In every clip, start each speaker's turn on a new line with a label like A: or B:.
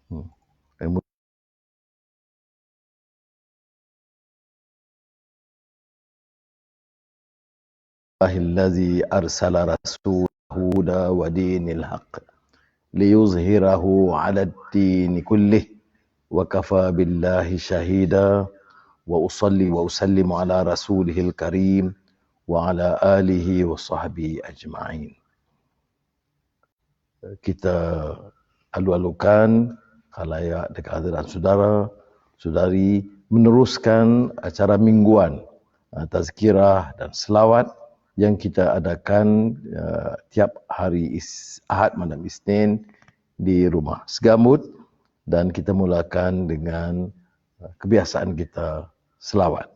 A: Allazi arsala rasulahu wa dinil haqq liyuzhirahu 'ala ad-din kullih wa kafa billahi shahida wa usalli wa usallimu ala rasulihil karim wa ala alihi wa sahbihi ajma'in. Kita alu-alukan khalayak dekat hadirat saudara, saudari meneruskan acara mingguan tazkirah dan selawat yang kita adakan tiap hari Ahad malam Isnin di rumah Segamut, dan kita mulakan dengan kebiasaan kita selawat.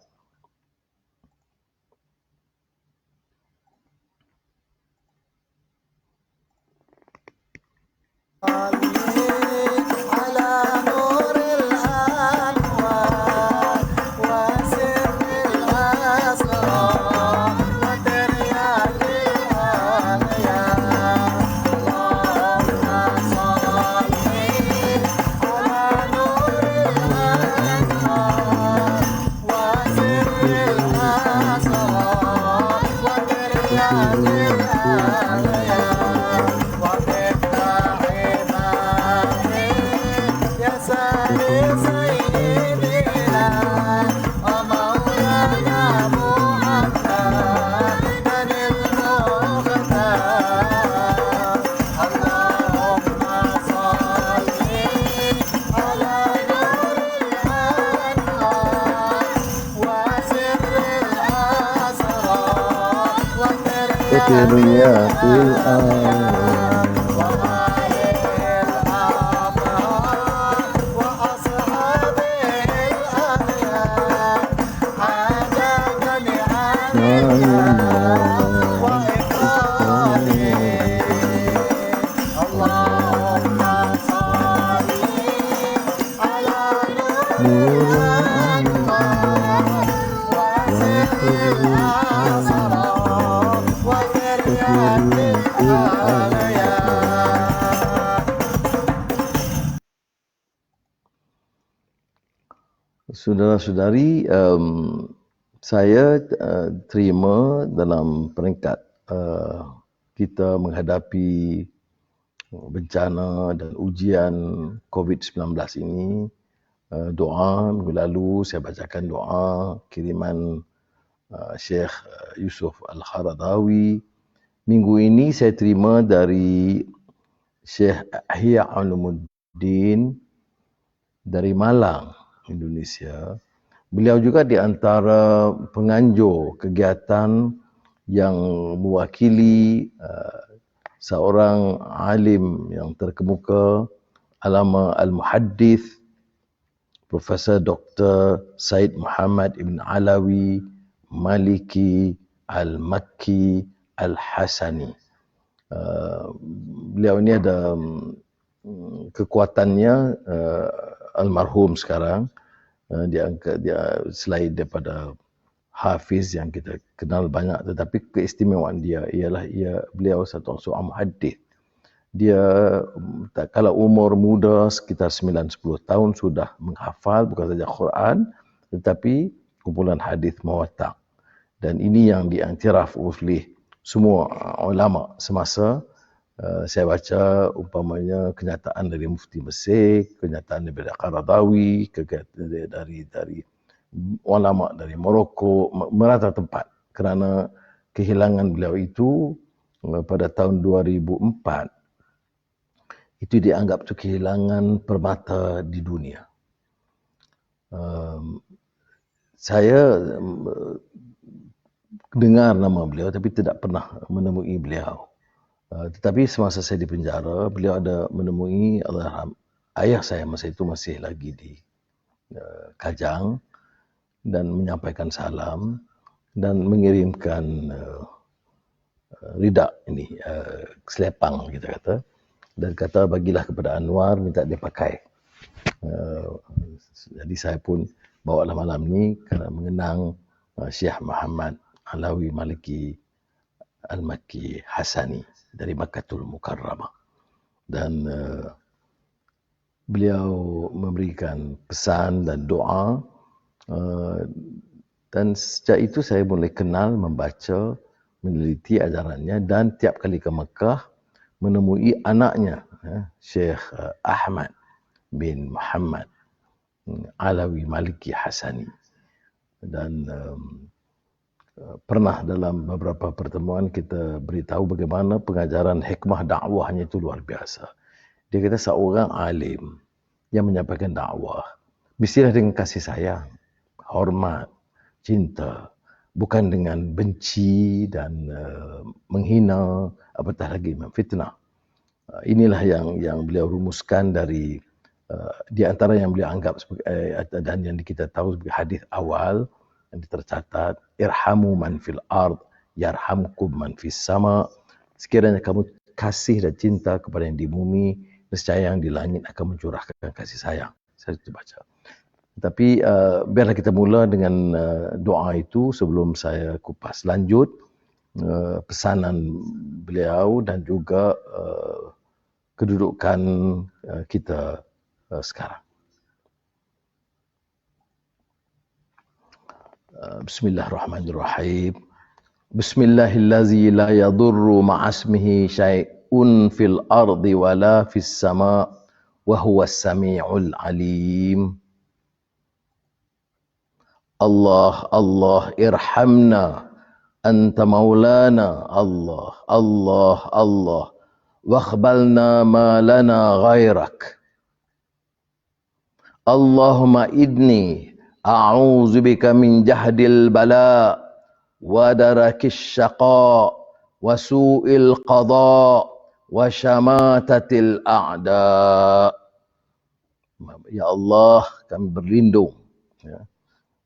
A: Saudara-saudari, saya terima dalam peringkat kita menghadapi bencana dan ujian COVID-19 ini. Doa minggu lalu saya bacakan doa kiriman Syekh Yusuf Al-Kharadawi. Minggu ini saya terima dari Syekh Ihya Ulumuddin dari Malang, Indonesia. Beliau juga di antara penganjur kegiatan yang mewakili seorang alim yang terkemuka, Alama Al-Muhaddith Profesor Dr. Said Muhammad Ibn Alawi Maliki Al-Makki Al-Hasani. Beliau ini ada kekuatannya almarhum sekarang. Dia selain daripada hafiz yang kita kenal banyak, tetapi keistimewaan dia ialah beliau satu seorang muhaddith. Dia kalau umur muda sekitar 9-10 tahun sudah menghafal bukan saja Quran tetapi kumpulan hadis muwatta'. Dan ini yang diiktiraf oleh semua ulama semasa. Saya baca umpamanya kenyataan dari Mufti Mesir, kenyataan daripada Qaradawi, dari ulama dari Morocco, merata tempat, kerana kehilangan beliau itu pada tahun 2004 itu dianggap tu kehilangan permata di dunia. Saya dengar nama beliau tapi tidak pernah menemui beliau. Tetapi semasa saya di penjara, beliau ada menemui ayah saya masa itu masih lagi di Kajang dan menyampaikan salam dan mengirimkan ridak ini, selepang kita kata, dan kata bagilah kepada Anwar, minta dia pakai. Jadi saya pun bawalah malam ni kerana mengenang Syekh Muhammad Alawi Maliki Al-Makki Hasani dari Makkatul Mukarramah. Dan beliau memberikan pesan dan doa, dan sejak itu saya mulai kenal, membaca, meneliti ajarannya, dan tiap kali ke Mekah menemui anaknya, Syekh Ahmad bin Muhammad Alawi Maliki Hasani. Dan pernah dalam beberapa pertemuan kita beritahu bagaimana pengajaran hikmah dakwahnya itu luar biasa. Dia kata seorang alim yang menyampaikan dakwah mestilah dengan kasih sayang, hormat, cinta, bukan dengan benci dan menghina, apatah lagi memfitnah. Inilah yang beliau rumuskan dari di antara yang beliau anggap sebagai dan yang kita tahu sebagai hadis awal yang tercatat, irhamu man fil ard yarhamkum man fis sama. Sekiranya kamu kasih dan cinta kepada yang di bumi, nescaya yang di langit akan mencurahkan kasih sayang. Saya itu baca. Tapi biarlah kita mula dengan doa itu sebelum saya kupas lanjut pesanan beliau dan juga kedudukan kita sekarang. Bismillahirrahmanirrahim. Bismillahillazi la yadurru ma'asmihi syai'un fil ardi wala fis sama' wa huwas sami'ul alim. Allah, Allah, irhamna, anta maulana, Allah, Allah, Allah, wakhbalna ma lana ghairak. Allahumma idni a'udzu bika min jahdil bala wa darakis syaqa wa su'il qada wa syamatatil a'da. Ya Allah, kami berlindung,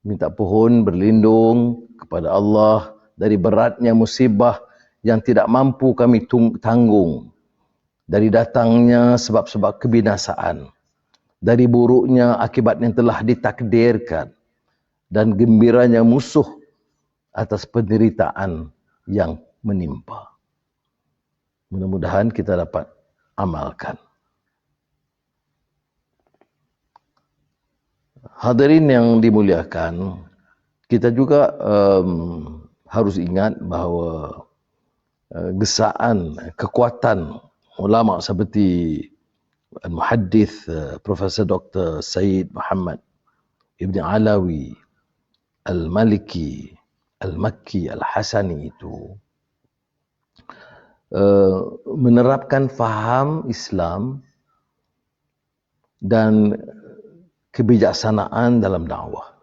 A: minta pohon berlindung kepada Allah dari beratnya musibah yang tidak mampu kami tanggung, dari datangnya sebab-sebab kebinasaan, dari buruknya akibat yang telah ditakdirkan, dan gembiranya musuh atas penderitaan yang menimpa. Mudah-mudahan kita dapat amalkan. Hadirin yang dimuliakan, kita juga harus ingat bahawa gesaan, kekuatan ulama seperti Al-Muhaddith Profesor Dr. Sayyid Muhammad Ibn Alawi Al-Maliki Al-Makki Al-Hasani itu menerapkan faham Islam dan kebijaksanaan dalam dakwah.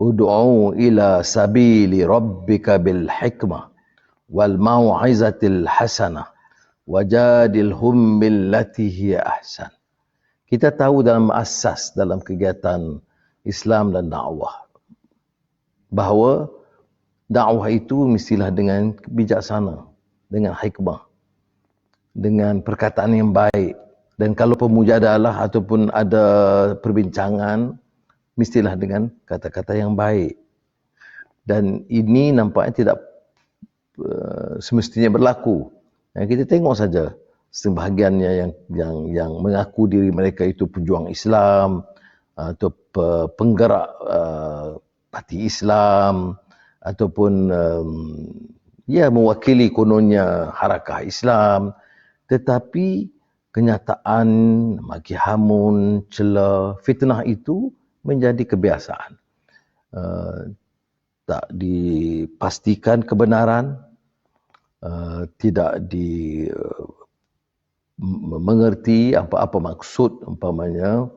A: Ud'u ila sabili rabbika bil hikmah wal mau'izatil hasanah wajadilhum billati hiya ahsan. Kita tahu dalam asas dalam kegiatan Islam dan dakwah bahawa dakwah itu mestilah dengan bijaksana, dengan hikmah, dengan perkataan yang baik. Dan kalau pemujadalah ataupun ada perbincangan, mestilah dengan kata-kata yang baik. Dan ini nampaknya tidak semestinya berlaku. Kita tengok saja sebahagiannya yang mengaku diri mereka itu pejuang Islam atau penggerak parti Islam ataupun mewakili kononnya harakah Islam, tetapi kenyataan maki hamun, cela, fitnah itu menjadi kebiasaan. Tak dipastikan kebenaran, tidak mengerti apa-apa maksud umpamanya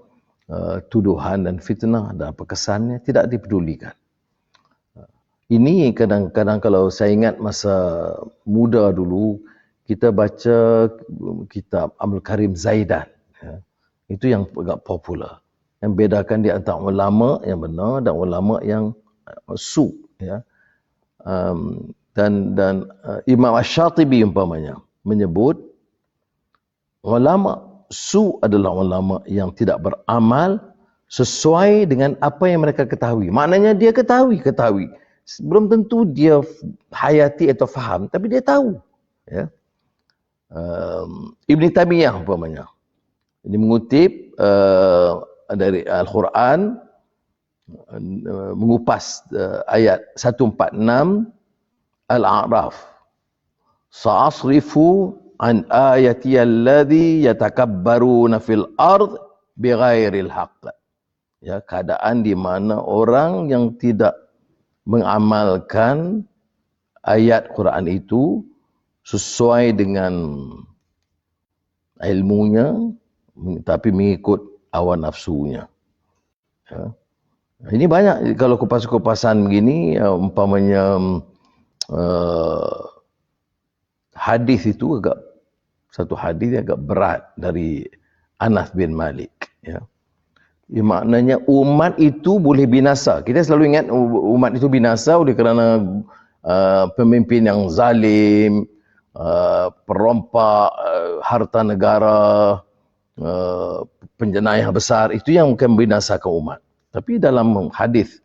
A: tuduhan dan fitnah dan apa kesannya tidak dipedulikan. Ini kadang-kadang kalau saya ingat masa muda dulu, kita baca kitab Abdul Karim Zaidan. Itu yang agak popular. Yang bedakan di antara ulama yang benar dan ulama yang su. Dan Imam Ash-Shatibi umpamanya menyebut ulama su adalah ulama yang tidak beramal sesuai dengan apa yang mereka ketahui. Maknanya dia ketahui. Belum tentu dia hayati atau faham, tapi dia tahu. Ibn Taymiyah umpamanya, Ini mengutip dari Al-Quran, mengupas ayat 146 Al-A'raf. Sa'asrifu an ayati alladhi yatakabbaruna fil ard bighairil haqq. Ya, keadaan di mana orang yang tidak mengamalkan ayat Quran itu sesuai dengan ilmunya, tapi mengikut hawa nafsunya. Ya. Ini banyak kalau kupas-kupasan begini, umpamanya hadis itu satu hadis agak berat dari Anas bin Malik. Ya. Maknanya umat itu boleh binasa. Kita selalu ingat umat itu binasa oleh kerana pemimpin yang zalim, perompak harta negara, penjenayah besar, itu yang akan membinasakan umat. Tapi dalam hadis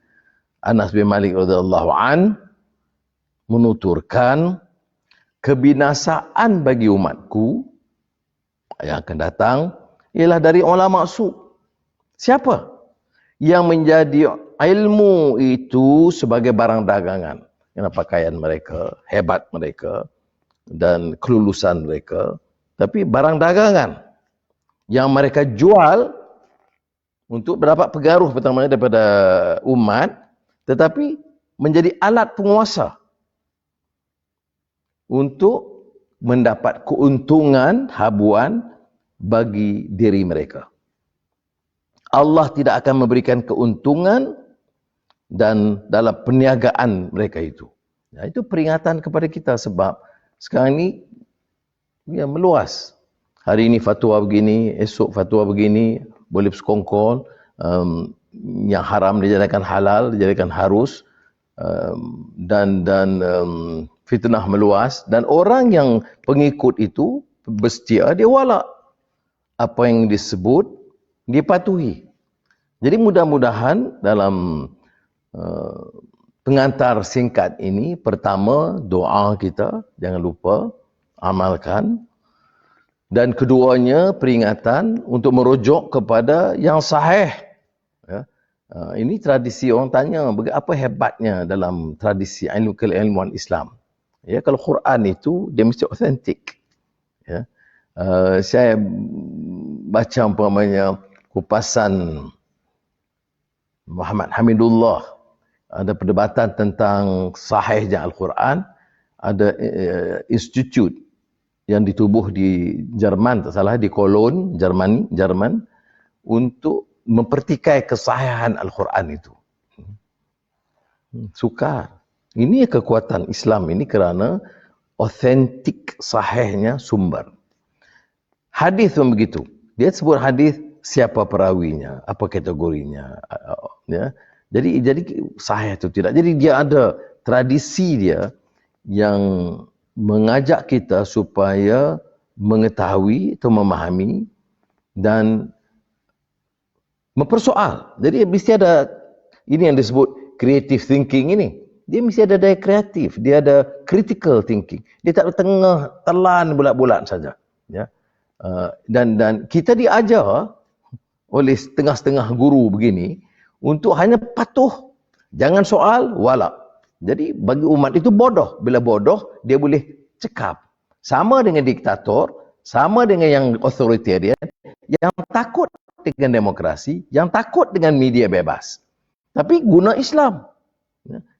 A: Anas bin Malik radhiyallahu an menuturkan kebinasaan bagi umatku yang akan datang ialah dari ulama su. Siapa yang menjadi ilmu itu sebagai barang dagangan? Yang pakaian mereka, hebat mereka dan kelulusan mereka, tapi barang dagangan yang mereka jual untuk mendapat pengaruh pertama daripada umat, tetapi menjadi alat penguasa untuk mendapat keuntungan habuan bagi diri mereka. Allah tidak akan memberikan keuntungan dan dalam perniagaan mereka itu. Ya, itu peringatan kepada kita sebab sekarang ini ya, meluas. Hari ini fatwa begini, esok fatwa begini, boleh bersekongkol, yang haram dijadikan halal, dijadikan harus, dan fitnah meluas, dan orang yang pengikut itu bersetia, dia walak apa yang disebut, dia patuhi. Jadi mudah-mudahan dalam pengantar singkat ini, pertama doa kita, jangan lupa amalkan, dan keduanya peringatan untuk merujuk kepada yang sahih. Ya. Ini tradisi, orang tanya apa hebatnya dalam tradisi ilmu keilmuan Islam. Ya, kalau Quran itu dia mesti autentik. Ya. Saya baca umpamanya kupasan Muhammad Hamidullah, ada perdebatan tentang sahihnya Al-Quran, ada institut yang ditubuh di Jerman, tak salah, di Cologne, Jerman, untuk mempertikai kesahihan Al-Quran itu. Sukar. Ini kekuatan Islam ini kerana autentik sahihnya sumber. Hadis pun begitu. Dia sebut hadis siapa perawinya, apa kategorinya, ya. Jadi sahih atau tidak. Jadi dia ada tradisi dia yang mengajak kita supaya mengetahui atau memahami dan mempersoal. Jadi mesti ada, ini yang disebut creative thinking ini. Dia mesti ada daya kreatif, dia ada critical thinking. Dia tak tengah telan bulat-bulat saja. Ya. Dan kita diajar oleh setengah-setengah guru begini untuk hanya patuh, jangan soal, walak. Jadi bagi umat itu bodoh. Bila bodoh, dia boleh cekap. Sama dengan diktator, sama dengan yang authoritarian, yang takut dengan demokrasi, yang takut dengan media bebas. Tapi guna Islam.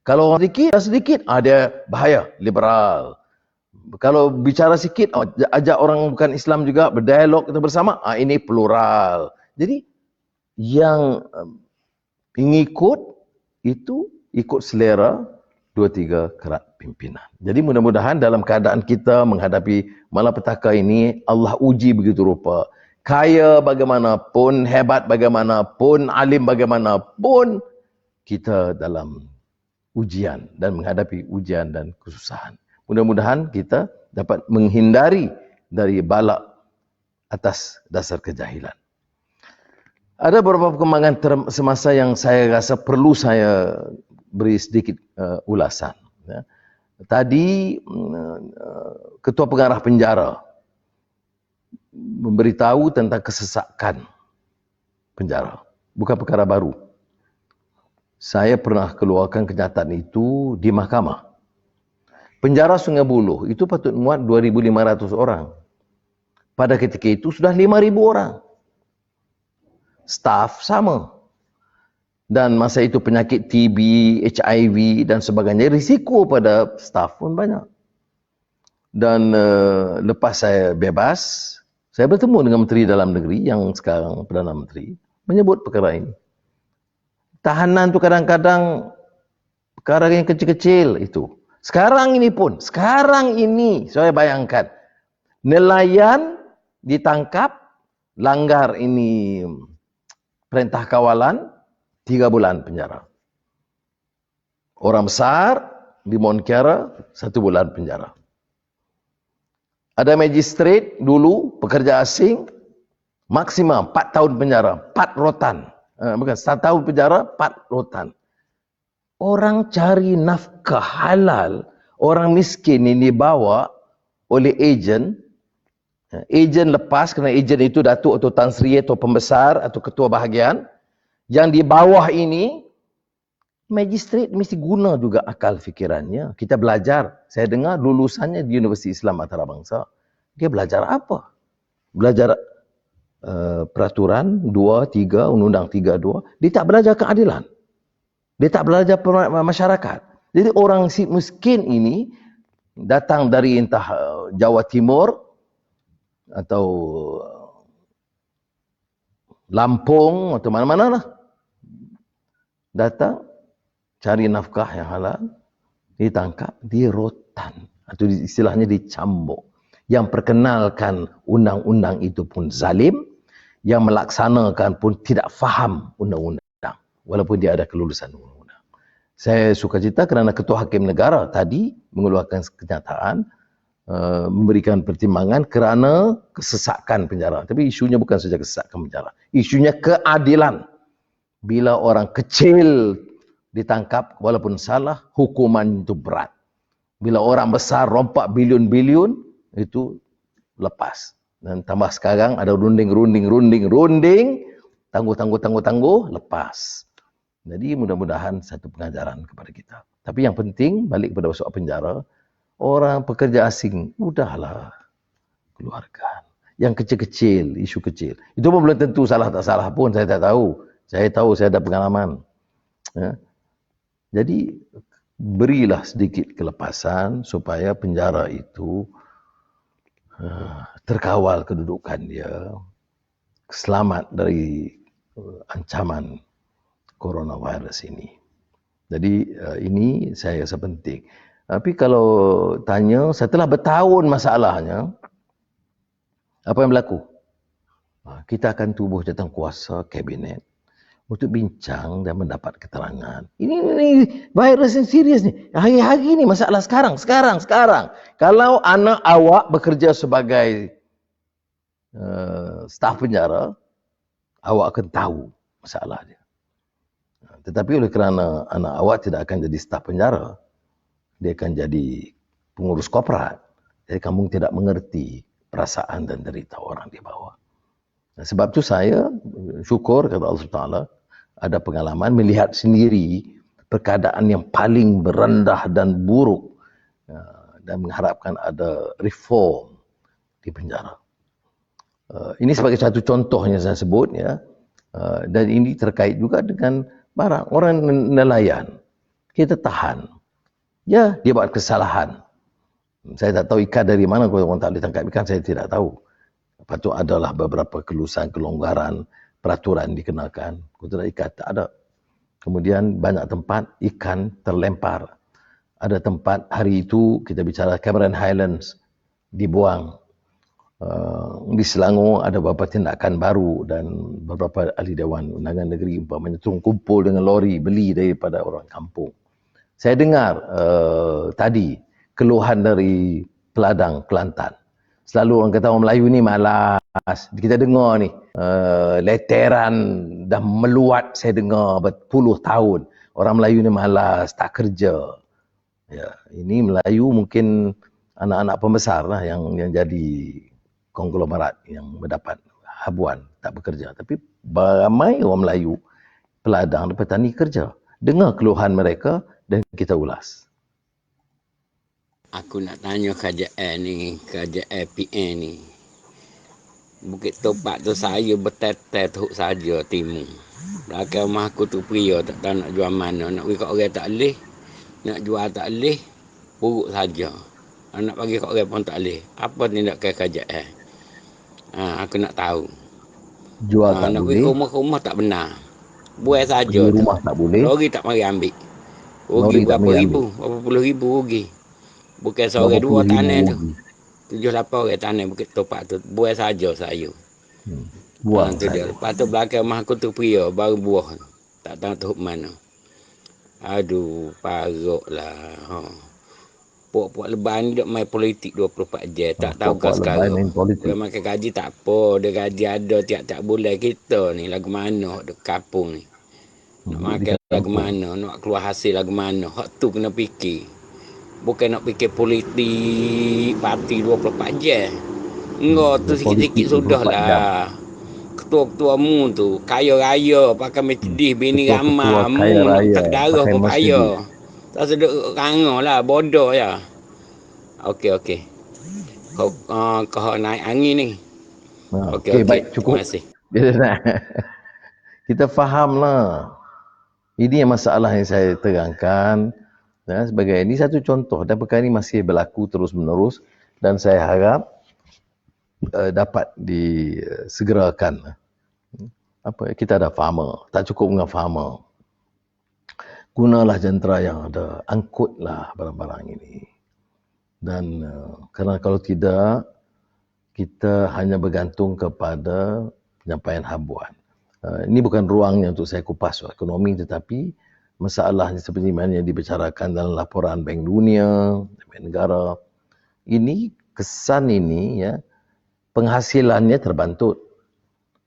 A: Kalau orang sedikit, ada bahaya, liberal. Kalau bicara sikit, ajak orang bukan Islam juga berdialog kita bersama, ini plural. Jadi yang pengikut itu ikut selera 2-3 kerat pimpinan. Jadi mudah-mudahan dalam keadaan kita menghadapi malapetaka ini, Allah uji begitu rupa. Kaya bagaimanapun, hebat bagaimanapun, alim bagaimanapun, kita dalam ujian dan menghadapi ujian dan kesusahan. Mudah-mudahan kita dapat menghindari dari balak atas dasar kejahilan. Ada beberapa perkembangan semasa yang saya rasa perlu saya beri sedikit ulasan. Ya. Tadi Ketua Pengarah Penjara memberitahu tentang kesesakan penjara. Bukan perkara baru. Saya pernah keluarkan kenyataan itu di mahkamah. Penjara Sungai Buloh itu patut muat 2,500 orang. Pada ketika itu sudah 5,000 orang. Staf sama. Dan masa itu penyakit TB, HIV dan sebagainya, risiko pada staf pun banyak. Dan lepas saya bebas, saya bertemu dengan Menteri Dalam Negeri yang sekarang Perdana Menteri, menyebut perkara ini. Tahanan tu kadang-kadang perkara yang kecil-kecil itu. Sekarang ini saya bayangkan, nelayan ditangkap, langgar ini perintah kawalan, 3 bulan penjara. Orang besar di Mount Kiara, 1 bulan penjara. Ada magistrate dulu, pekerja asing, maksimum 4 tahun penjara, 4 rotan. Bukan, 1 tahun penjara, 4 rotan. Orang cari nafkah halal, orang miskin ini dibawa oleh ejen. Ejen lepas, kerana ejen itu datuk atau tan sri atau pembesar atau ketua bahagian. Yang di bawah ini, magistrate mesti guna juga akal fikirannya. Kita belajar. Saya dengar lulusannya di Universiti Islam Antarabangsa. Dia belajar apa? Belajar peraturan 2, 3, Undang-Undang 32. Dia tak belajar keadilan. Dia tak belajar masyarakat. Jadi orang si miskin ini datang dari entah Jawa Timur atau Lampung atau mana-mana lah. Datang, cari nafkah yang halal, ditangkap, dirotan. Atau istilahnya dicambuk. Yang perkenalkan undang-undang itu pun zalim, yang melaksanakan pun tidak faham undang-undang, walaupun dia ada kelulusan undang-undang. Saya suka cerita kerana Ketua Hakim Negara tadi mengeluarkan kenyataan, memberikan pertimbangan kerana kesesakan penjara. Tapi isunya bukan saja kesesakan penjara. Isunya keadilan. Bila orang kecil ditangkap walaupun salah, hukuman itu berat. Bila orang besar rompak bilion-bilion, itu lepas. Dan tambah sekarang ada runding, tangguh, lepas. Jadi mudah-mudahan satu pengajaran kepada kita. Tapi yang penting, balik kepada masuk penjara, orang pekerja asing, udahlah, keluarkan. Yang kecil-kecil, isu kecil. Itu pun belum tentu salah tak salah pun, saya tak tahu. Saya tahu, saya ada pengalaman. Ya. Jadi, berilah sedikit kelepasan supaya penjara itu terkawal kedudukan dia, selamat dari ancaman coronavirus ini. Jadi ini saya rasa penting. Tapi kalau tanya setelah bertahun masalahnya, apa yang berlaku? Kita akan tubuh jawatankuasa kabinet untuk bincang dan mendapat keterangan. Ini virus yang serius ni. Hari-hari ni masalah sekarang. Kalau anak awak bekerja sebagai staf penjara, awak akan tahu masalah dia. Tetapi oleh kerana anak awak tidak akan jadi staf penjara, dia akan jadi pengurus korporat. Jadi kamu tidak mengerti perasaan dan derita orang di bawah. Sebab itu saya syukur kepada Allah Taala ada pengalaman melihat sendiri perkeadaan yang paling berendah dan buruk dan mengharapkan ada reform di penjara. Ini sebagai satu contohnya saya sebut ya, dan ini terkait juga dengan barang orang nelayan. Kita tahan, ya dia buat kesalahan. Saya tak tahu ikan dari mana kalau orang tak boleh tangkap ikan, saya tidak tahu. Lepas tu adalah beberapa kelonggaran peraturan dikenakan. Kutu ikan tak ada. Kemudian banyak tempat ikan terlempar. Ada tempat hari itu kita bicara Cameron Highlands dibuang. Di Selangor ada beberapa tindakan baru dan beberapa ahli Dewan Undangan Negeri umpamanya turun kumpul dengan lori beli daripada orang kampung. Saya dengar tadi keluhan dari peladang Kelantan. Selalu orang kata orang Melayu ni malas. Kita dengar ni leteran dah meluat, saya dengar berpuluh tahun. Orang Melayu ni malas, tak kerja. Ya, ini Melayu mungkin anak-anak pembesar lah yang jadi konglomerat yang mendapat habuan tak bekerja. Tapi ramai orang Melayu, peladang dan petani kerja. Dengar keluhan mereka dan kita ulas.
B: Aku nak tanya kerajaan ni, kerajaan PN ni. Bukit Topak tu saya bertetel teruk saja timu. Belakang rumah aku tu pria tak tahu nak jual mana. Nak bagi kat orang tak boleh. Nak jual tak boleh. Buruk saja. Nak bagi kat orang pun tak boleh. Apa tindakan kerajaan? Aku nak tahu.
A: Jual tak
B: Nak
A: boleh,
B: pergi ke rumah-rumah tak benar. Buat saja
A: pergi
B: tu.
A: rumah tak boleh,
B: Lori tak mari ambil. Rugi
A: lori tak
B: berapa
A: boleh
B: ribu?
A: ambil.
B: Berapa puluh ribu rugi. Bukan
A: Berapa
B: seorang dua
A: puluh ribu
B: tanah tu.
A: rugi.
B: 7-8 orang tanah Bukit Topak tu. Buat saja saya.
A: Buang
B: Tu dia.
A: saja.
B: Lepas tu belakang rumah aku tu pria. Baru buah. Tak tahu tu mana. Aduh. Paruk lah. Puak-puak lebaran ni duk main politik 24 jam. Tak tahu kau
A: Puak-puak lebay
B: sekarang.
A: main politik.
B: Dia makan gaji tak apa. Dia gaji ada tiap-tiap bulan kita ni. Lagu mana duk kampung ni. Nak
A: Duduk di
B: makan lagu
A: kampung.
B: mana. Nak keluar hasil lagu mana. Hak tu kena fikir. Bukan nak fikir politik parti 24 jam. Enggak tu sikit-sikit sudah
A: 24 jam.
B: lah. Ketua-ketua mu tu kaya raya pakai Mercedes bini
A: Ketua-ketua
B: ramah
A: kaya
B: mu nak
A: raya
B: tak darah
A: pakai
B: pun
A: Mercedes.
B: payah. Tak sedut ranga lah bodoh ya. Okey. Kau naik angin ni. Okey.
A: Baik, cukup.
B: Terima kasih.
A: Kita fahamlah. Ini yang masalah yang saya terangkan. Sebagai ini satu contoh dan perkara ini masih berlaku terus-menerus dan saya harap dapat disegerakan. Kita ada farmer, tak cukup dengan farmer. Gunalah jentera yang ada, angkutlah barang-barang ini. Dan kerana kalau tidak, kita hanya bergantung kepada penyampaian habuan. Ini bukan ruangnya untuk saya kupas ekonomi, tetapi masalahnya seperti mana yang dibicarakan dalam laporan Bank Dunia, Bank Negara. Ini kesan ini ya, penghasilannya terbantut,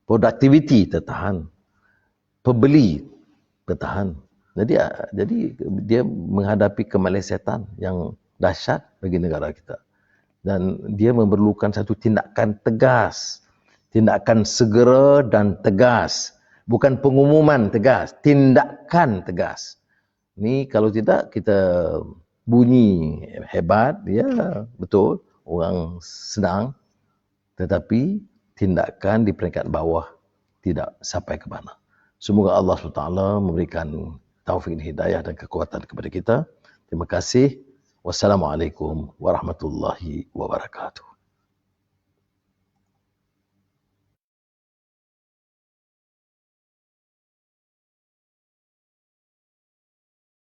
A: produktiviti tertahan, pembeli tertahan. Jadi dia menghadapi kemelesetan yang dahsyat bagi negara kita. Dan dia memerlukan satu tindakan tegas, tindakan segera dan tegas. Bukan pengumuman tegas, tindakan tegas. Ini kalau tidak kita bunyi hebat, ya betul, orang senang. Tetapi tindakan di peringkat bawah tidak sampai ke mana. Semoga Allah SWT memberikan taufik dan hidayah dan kekuatan kepada kita. Terima kasih. Wassalamualaikum warahmatullahi wabarakatuh.